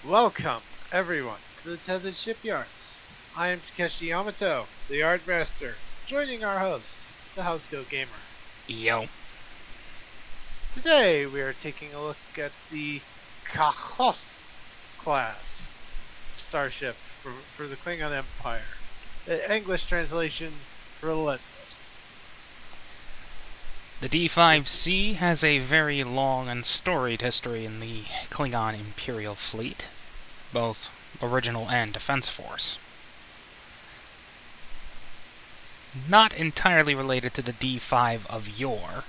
Welcome, everyone, to the Tethys Shipyards. I am Takeshi Yamato, the Art Master, joining our host, the Housecoat Gamer. Yo. Today, we are taking a look at the Kahos class starship for the Klingon Empire. The English translation, Relentless. The D5C has a very long and storied history in the Klingon Imperial Fleet, both original and defense force. Not entirely related to the D5 of yore,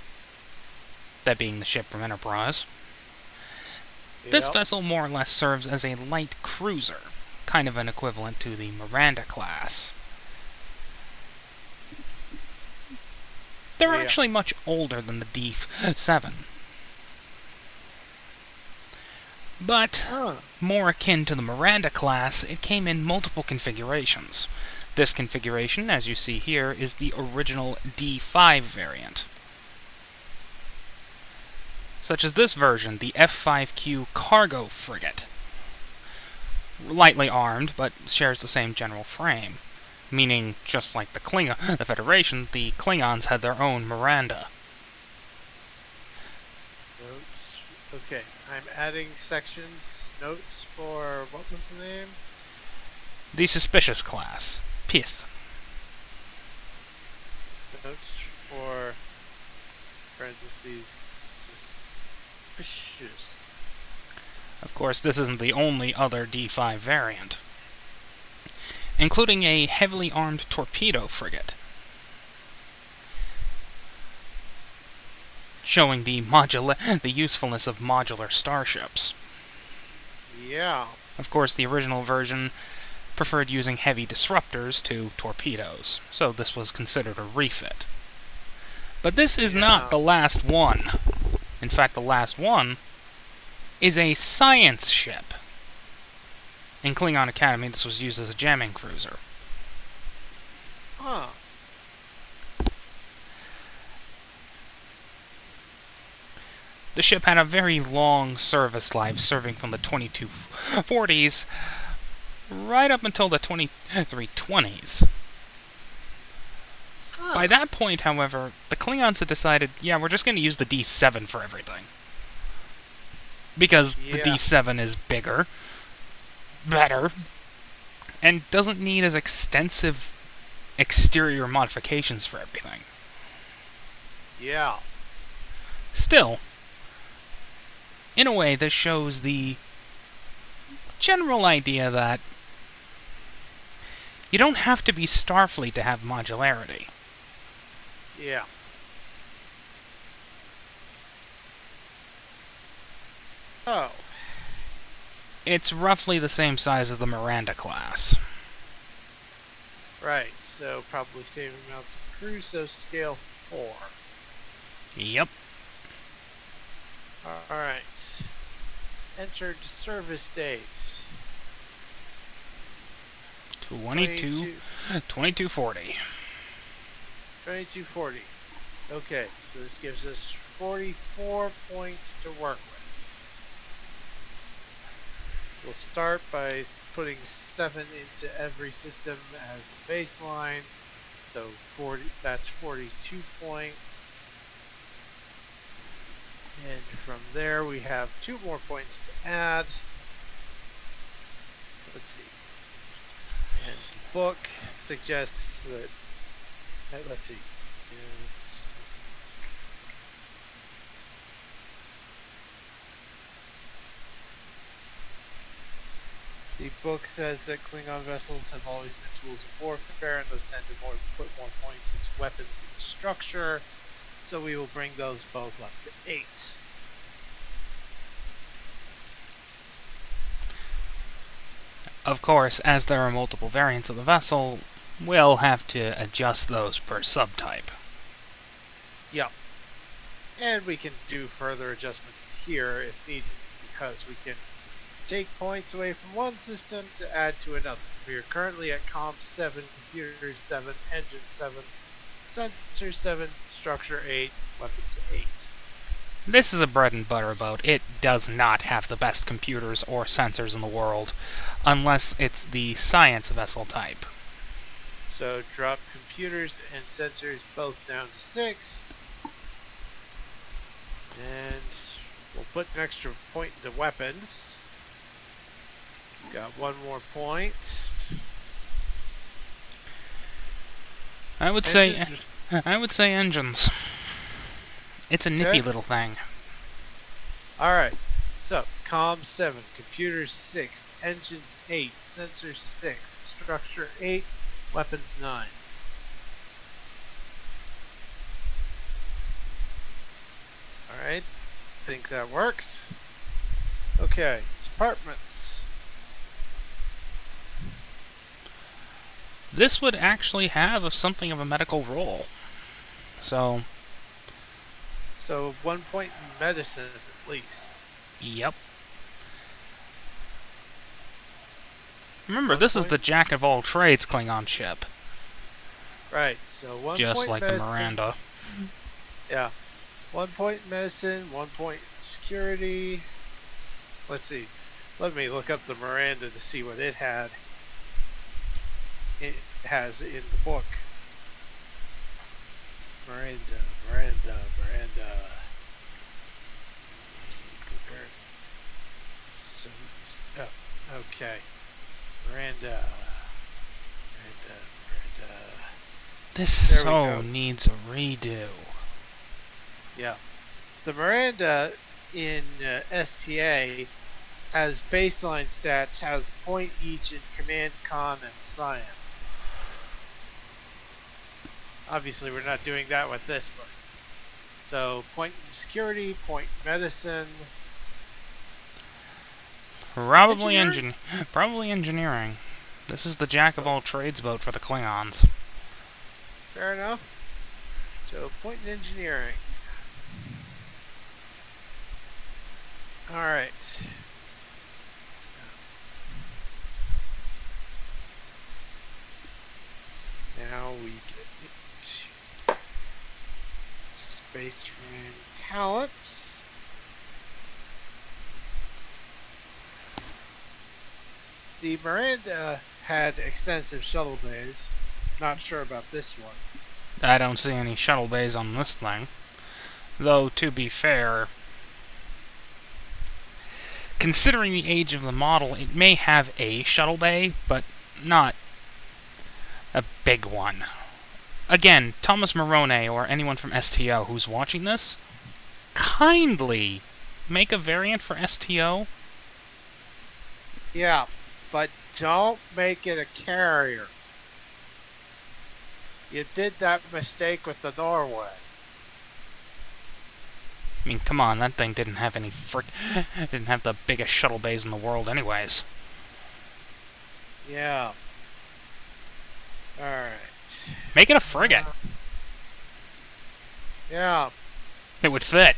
that being the ship from Enterprise. This Yep. vessel more or less serves as a light cruiser, kind of an equivalent to the Miranda class. They're Yeah. actually much older than the D7, but more akin to the Miranda class, it came in multiple configurations. This configuration, as you see here, is the original D5 variant. Such as this version, the F5Q cargo frigate. Lightly armed, but shares the same general frame. Meaning, just like the Federation, the Klingons had their own Miranda. Notes. Okay, I'm adding sections. Notes for, what was the name? The Suspicious class, Pith. Notes for parentheses suspicious. Of course, this isn't the only other D5 variant, including a heavily armed torpedo frigate, showing the usefulness of modular starships. Yeah. Of course, the original version preferred using heavy disruptors to torpedoes, so this was considered a refit. But this is not the last one. In fact, the last one is a science ship. In Klingon Academy, this was used as a jamming cruiser. Huh. The ship had a very long service life, serving from the 2240s right up until the 2320s. Huh. By that point, however, the Klingons had decided, yeah, we're just going to use the D7 for everything. Because the D7 is bigger, better, and doesn't need as extensive exterior modifications for everything. Yeah. Still, in a way, this shows the general idea that you don't have to be Starfleet to have modularity. Yeah. Oh. It's roughly the same size as the Miranda class. Right, so probably same amounts of crew, so scale 4. Yep. Alright. Entered service date. 2240. 2240. Okay, so this gives us 44 points to work with. We'll start by putting 7 into every system as the baseline. So that's 42 points. And from there we have 2 more points to add. Let's see. And the book suggests that, let's see. The book says that Klingon vessels have always been tools of warfare and thus tend to put more points into weapons and structure. So we will bring those both up to 8. Of course, as there are multiple variants of the vessel, we'll have to adjust those per subtype. Yep. And we can do further adjustments here if needed, because we can take points away from one system to add to another. We are currently at Comms 7, Computer 7, Engine 7, Sensor 7, Structure 8, Weapons 8. This is a bread and butter boat. It does not have the best computers or sensors in the world, unless it's the science vessel type. So drop computers and sensors both down to 6. And we'll put an extra point into weapons. Got one more point. I would say engines. It's a nippy little thing. Alright. So, comm 7, computers 6, engines 8, sensors 6, structure 8, weapons 9. Alright. Think that works. Okay. Departments. This would actually have something of a medical role. So 1 point in medicine at least. Yep. Remember, this is the jack of all trades Klingon ship. Right, so 1 point just like medicine. the Miranda. Yeah. 1 point in medicine, 1 point in security. Let's see. Let me look up the Miranda to see what it had. It has in the book. Miranda. Let's see, Earth. So, oh, okay. Miranda. This so needs a redo. Yeah. The Miranda in STA has baseline stats, has a point each in command, con, and science. Obviously, we're not doing that with this thing. So, point in security, point in medicine. Probably engineering. This is the jack of all trades boat for the Klingons. Fair enough. So, point in engineering. Alright. Now we get space marine talents. The Miranda had extensive shuttle bays. Not sure about this one. I don't see any shuttle bays on this thing. Though, to be fair, considering the age of the model, it may have a shuttle bay, but not a big one. Again, Thomas Morone or anyone from STO who's watching this, kindly make a variant for STO. Yeah, but don't make it a carrier. You did that mistake with the Norway. I mean, come on, that thing didn't have any didn't have the biggest shuttle bays in the world anyways. Yeah. Alright. Make it a frigate. Yeah. It would fit.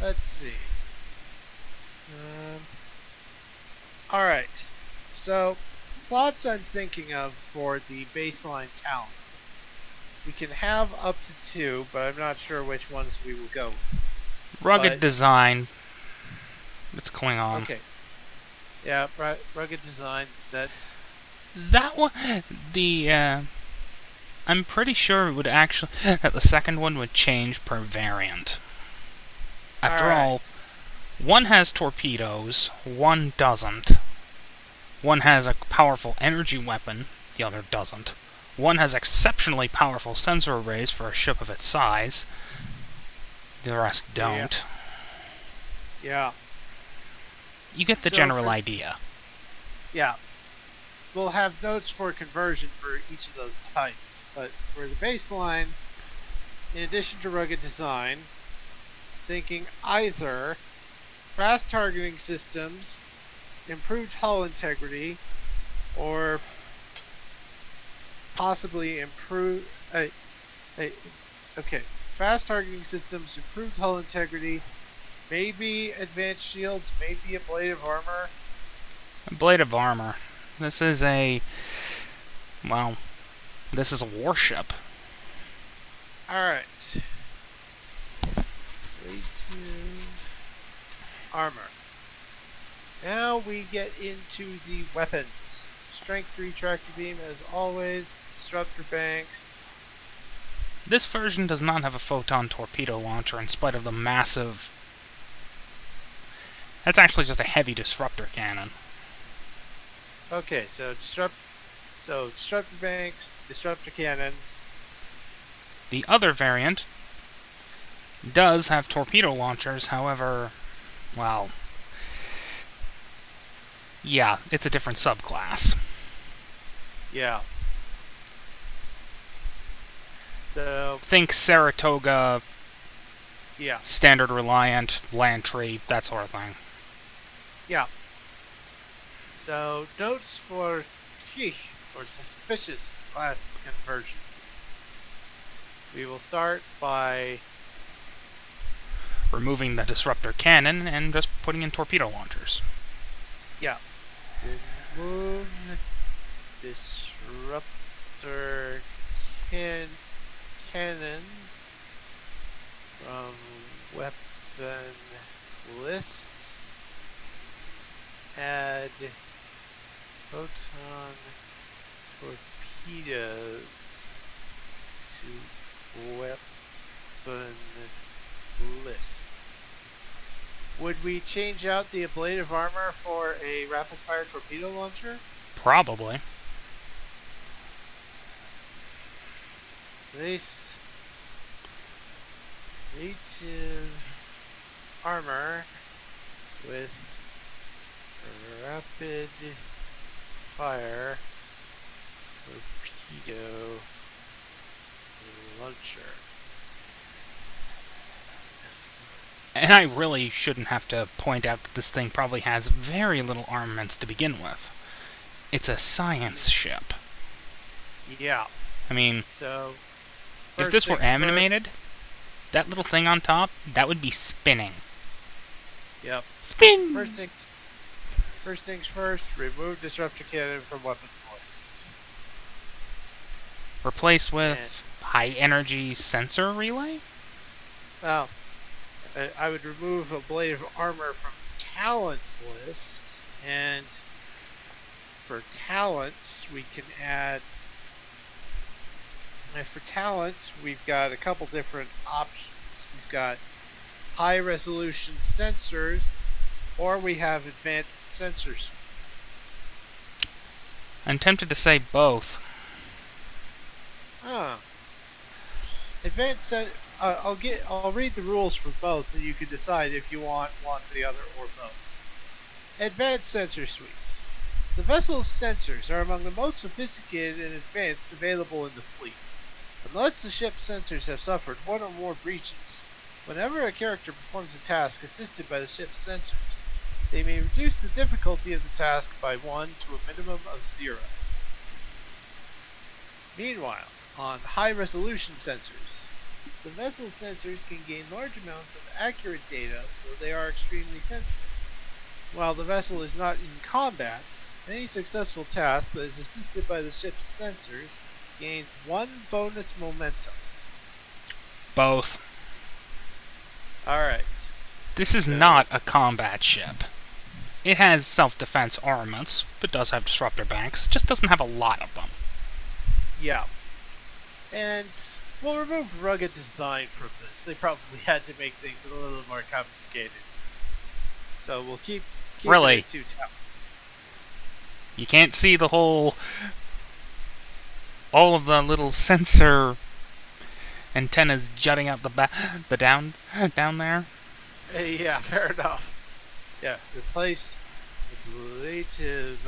Let's see. Alright. So, thoughts I'm thinking of for the baseline talents. We can have up to 2, but I'm not sure which ones we will go with. Rugged design. It's Klingon. Okay. Yeah, rugged design. That's... That one... I'm pretty sure it would actually... that the second one would change per variant. After all, one has torpedoes, one doesn't. One has a powerful energy weapon, the other doesn't. One has exceptionally powerful sensor arrays for a ship of its size. The rest don't. Yeah. You get the general idea. Yeah. We'll have notes for conversion for each of those types. But for the baseline, in addition to rugged design, thinking either fast targeting systems, improved hull integrity, or possibly improve... okay. Fast targeting systems, improved hull integrity, maybe advanced shields, maybe a blade of armor. A blade of armor. This is a... well, this is a warship. Alright. ablative armor. Now we get into the weapons. Strength 3 tractor beam, as always. Disruptor banks. This version does not have a photon torpedo launcher in spite of the massive... That's actually just a heavy disruptor cannon. Okay, so disruptor banks, disruptor cannons. The other variant does have torpedo launchers, however, well, yeah, it's a different subclass. Yeah. So think Saratoga, yeah, Standard Reliant, Lantry, that sort of thing. yeah. So notes for suspicious class conversion. We will start by removing the disruptor cannon and just putting in torpedo launchers. Yeah. Remove disruptor cannons from weapon list. Add photon torpedoes to weapon list. Would we change out the ablative armor for a rapid-fire torpedo launcher? Probably. This native armor with rapid fire torpedo launcher. And I really shouldn't have to point out that this thing probably has very little armaments to begin with. It's a science ship. Yeah. I mean, so if this were animated, that little thing on top, that would be spinning. Yep. Spin! First things first, remove disruptor cannon from weapons list. Replace with high energy sensor relay? Well, I would remove ablative armor from talents list, and for talents we can add. And for talents, we've got a couple different options. We've got high resolution sensors, or we have advanced sensor suites. I'm tempted to say both. I'll read the rules for both, and you can decide if you want one or the other or both. Advanced sensor suites. The vessel's sensors are among the most sophisticated and advanced available in the fleet. Unless the ship's sensors have suffered one or more breaches, whenever a character performs a task assisted by the ship's sensors, they may reduce the difficulty of the task by 1 to a minimum of 0. Meanwhile, on high-resolution sensors, the vessel's sensors can gain large amounts of accurate data, though they are extremely sensitive. While the vessel is not in combat, any successful task that is assisted by the ship's sensors gains 1 bonus momentum. Both. Alright. This is not a combat ship. It has self-defense armaments, but does have disruptor banks. It just doesn't have a lot of them. Yeah. And we'll remove rugged design from this. They probably had to make things a little more complicated. So we'll keep really? it at 2 talents. You can't see the whole... all of the little sensor antennas jutting out the down there. Yeah, fair enough. Yeah, replace ablative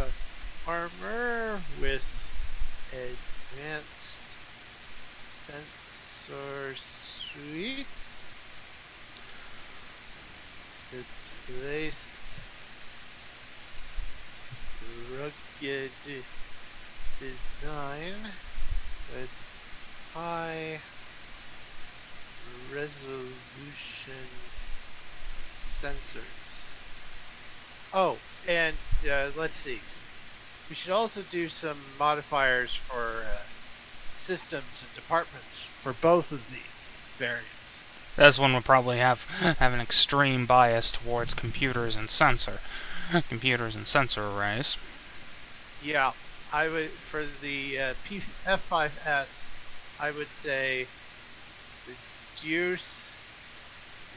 armor with advanced sensor suites. Replace rugged design with high resolution sensors. Oh, and let's see. We should also do some modifiers for systems and departments for both of these variants. This one would probably have an extreme bias towards computers and sensor arrays. Yeah, I would for the F5S. I would say reduce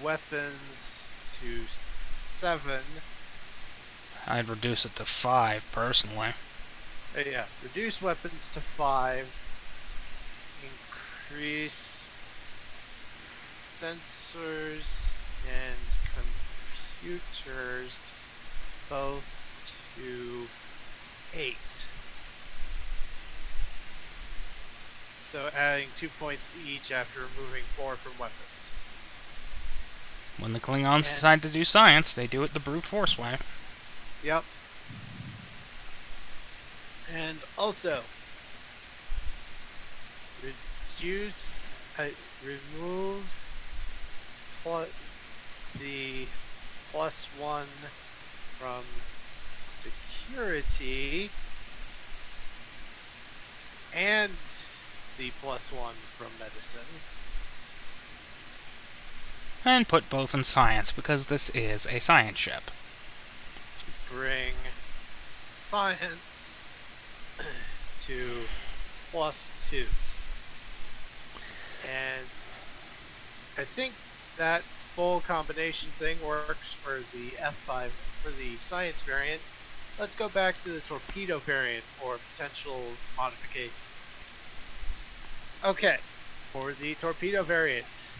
weapons to 7. I'd reduce it to 5 personally. Yeah, reduce weapons to 5. Increase sensors and computers both to 8. So adding 2 points to each after removing 4 from weapons. When the Klingons decide to do science, they do it the brute force way. Yep. And also, remove the +1 from security and the +1 from medicine. And put both in science, because this is a science ship. To bring science to +2. And I think that full combination thing works for the F5 for the science variant. Let's go back to the torpedo variant for potential modification. Okay, for the torpedo variant.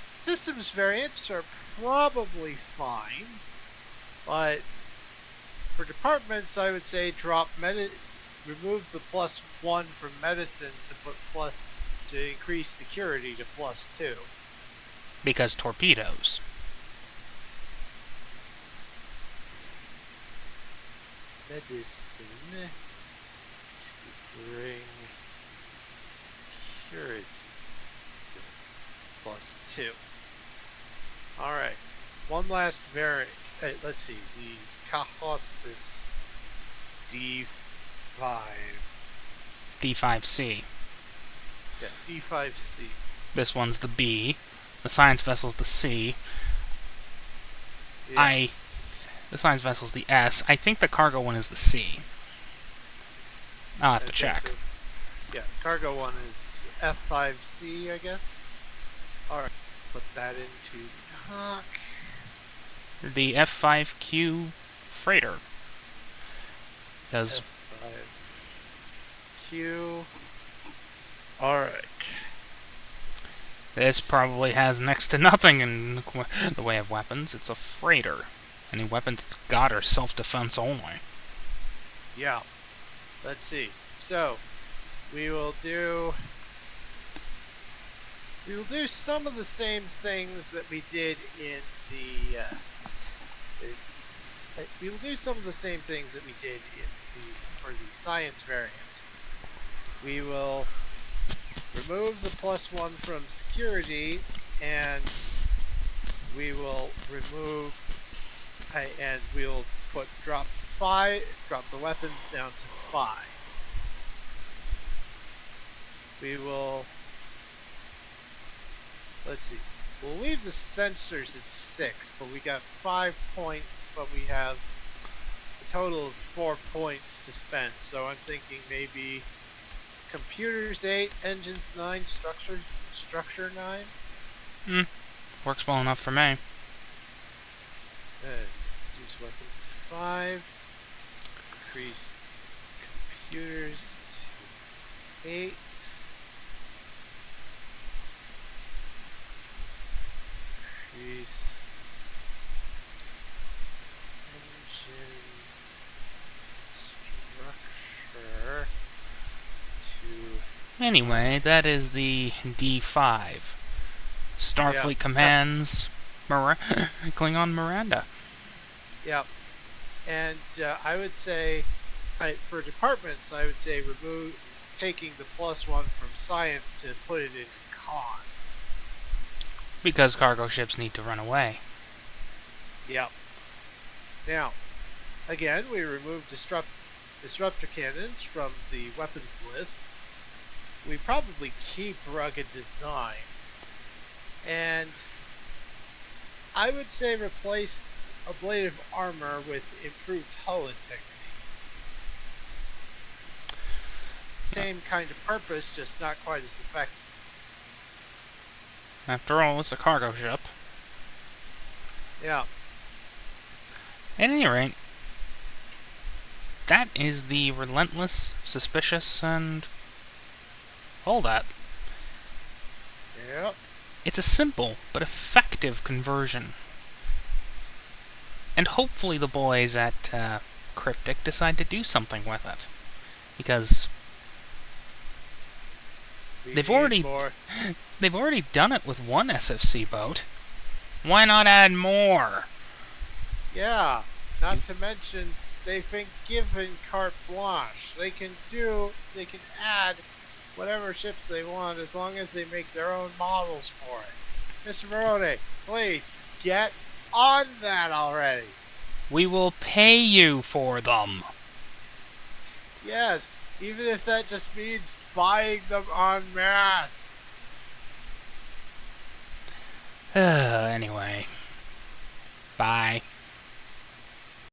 Systems variants are probably fine, but for departments, I would say remove the +1 from medicine to increase security to +2. Because torpedoes. Medicine to bring security to +2. Alright, one last variant. Let's see, the Cajos is D5. D5C. Yeah, D5C. This one's the B. The science vessel's the C. Yeah. The science vessel's the S. I think the cargo one is the C. I'll have to check. So. Yeah, cargo one is F5C, I guess. Alright, put that into dock. The F5Q freighter. Does F5Q. Alright. This probably has next to nothing in the way of weapons. It's a freighter. Any weapons it's got are self-defense only. Yeah. Let's see. So, we will do some of the same things that we did in the we will do some of the same things that we did for the science variant. We will remove the +1 from security, and we will remove and we'll drop the weapons down to 5. We will, let's see, we'll leave the sensors at 6, but we got 5 points, but we have a total of 4 points to spend. So I'm thinking maybe computers 8, engines 9, structure 9. Works well enough for me. Reduce weapons to 5. Increase computers to 8. Increase engines structure to... Anyway, that is the D5. Starfleet commands Klingon Miranda. Yep. And I would say, for departments, I would say taking the +1 from science to put it in con. Because cargo ships need to run away. Yep. Now, again, we remove disruptor cannons from the weapons list. We probably keep rugged design. And I would say replace a blade of armor with improved hull integrity. Same kind of purpose, just not quite as effective. After all, it's a cargo ship. Yeah. At any rate, that is the Relentless, Suspicious, and all that. Yep. It's a simple but effective conversion. And hopefully the boys at Cryptic decide to do something with it. Because they've already done it with one SFC boat. Why not add more? Yeah. Not to mention, they've been given carte blanche. They can add whatever ships they want as long as they make their own models for it. Mr. Morone, please get on that already. We will pay you for them. Yes, even if that just means buying them en masse. Anyway. Bye.